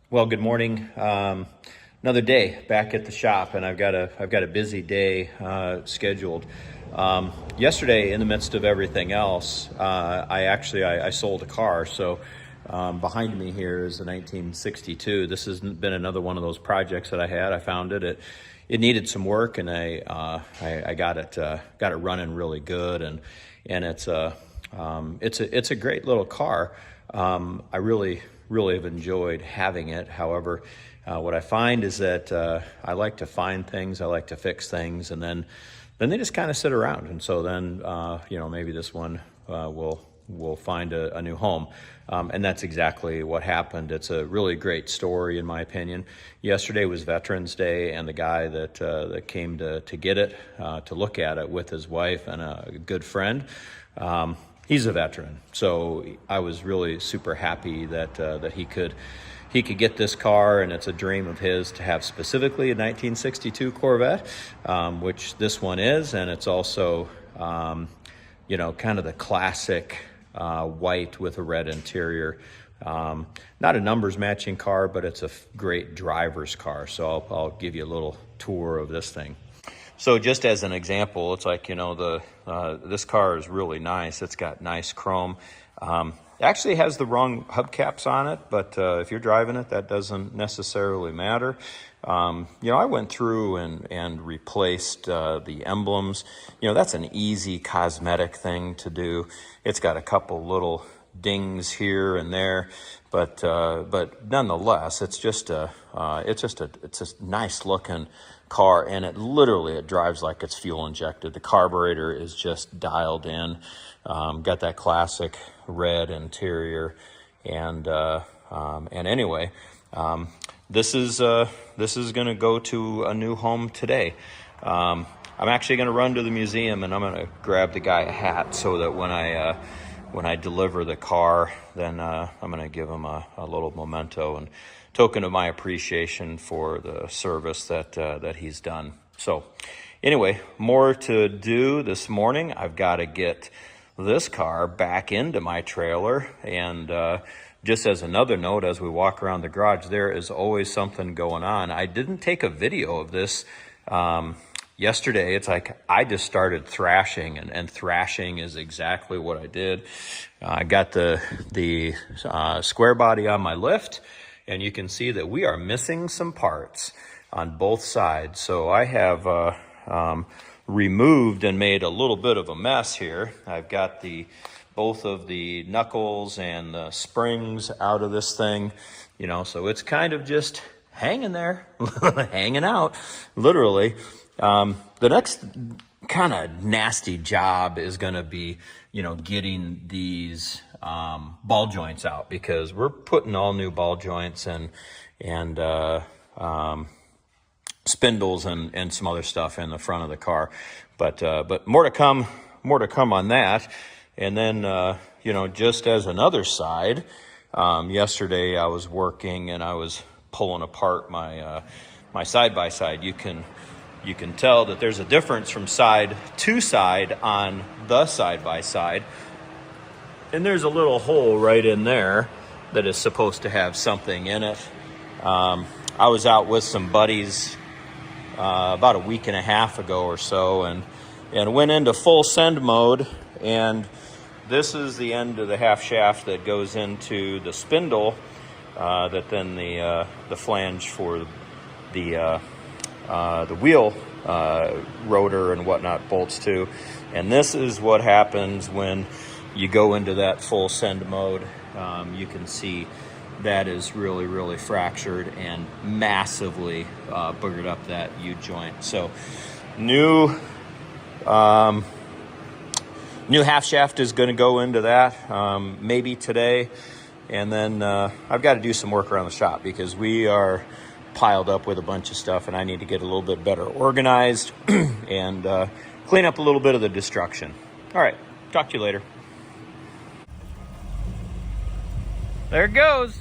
Well, good morning. Another day back at the shop, and I've got a busy day scheduled. Yesterday, in the midst of everything else, I sold a car. So behind me here is a 1962. This has been another one of those projects that I had. I found it. It needed some work, and I got it running really good, and it's a great little car. I really have enjoyed having it. However, what I find is that I like to find things, I like to fix things, and then they just kind of sit around. And so then maybe this one will find a new home, and that's exactly what happened. It's a really great story, in my opinion. Yesterday was Veterans Day, and the guy that came to get it, to look at it with his wife and a good friend. He's a veteran, so I was really super happy that he could get this car, and it's a dream of his to have specifically a 1962 Corvette, which this one is, and it's also kind of the classic white with a red interior. Not a numbers matching car, but it's a great driver's car. So I'll give you a little tour of this thing. So just as an example, it's like, this car is really nice. It's got nice chrome. It actually has the wrong hubcaps on it, but if you're driving it, that doesn't necessarily matter. I went through and replaced the emblems. That's an easy cosmetic thing to do. It's got a couple little dings here and there, but nonetheless, it's a nice looking car, and it drives like it's fuel injected. The carburetor is just dialed in. Got that classic red interior, and anyway, this is going to go to a new home today. I'm actually going to run to the museum, and I'm going to grab the guy a hat so that when I deliver the car, then I'm going to give him a little memento and token of my appreciation for the service that he's done. So anyway, more to do this morning. I've got to get this car back into my trailer, and just as another note, as we walk around the garage, there is always something going on. I didn't take a video of this yesterday. It's like I just started thrashing, and thrashing is exactly what I did. I got the square body on my lift, and you can see that we are missing some parts on both sides. So I have removed and made a little bit of a mess here. I've got both of the knuckles and the springs out of this thing, so it's kind of just hanging there, hanging out, literally. The next kind of nasty job is going to be, getting these ball joints out, because we're putting all new ball joints and spindles and some other stuff in the front of the car. But more to come on that. And then, just as another side, yesterday I was working and I was pulling apart my side-by-side. You can tell that there's a difference from side to side on the side-by-side. And there's a little hole right in there that is supposed to have something in it. I was out with some buddies about a week and a half ago or so, and went into full send mode. And this is the end of the half shaft that goes into the spindle, that then the flange for the wheel rotor and whatnot bolts to. And this is what happens when you go into that full send mode. You can see that is really, really fractured and massively boogered up that U-joint. So new half shaft is going to go into that maybe today. And then I've got to do some work around the shop, because we are piled up with a bunch of stuff, and I need to get a little bit better organized and clean up a little bit of the destruction. All right, talk to you later. There it goes.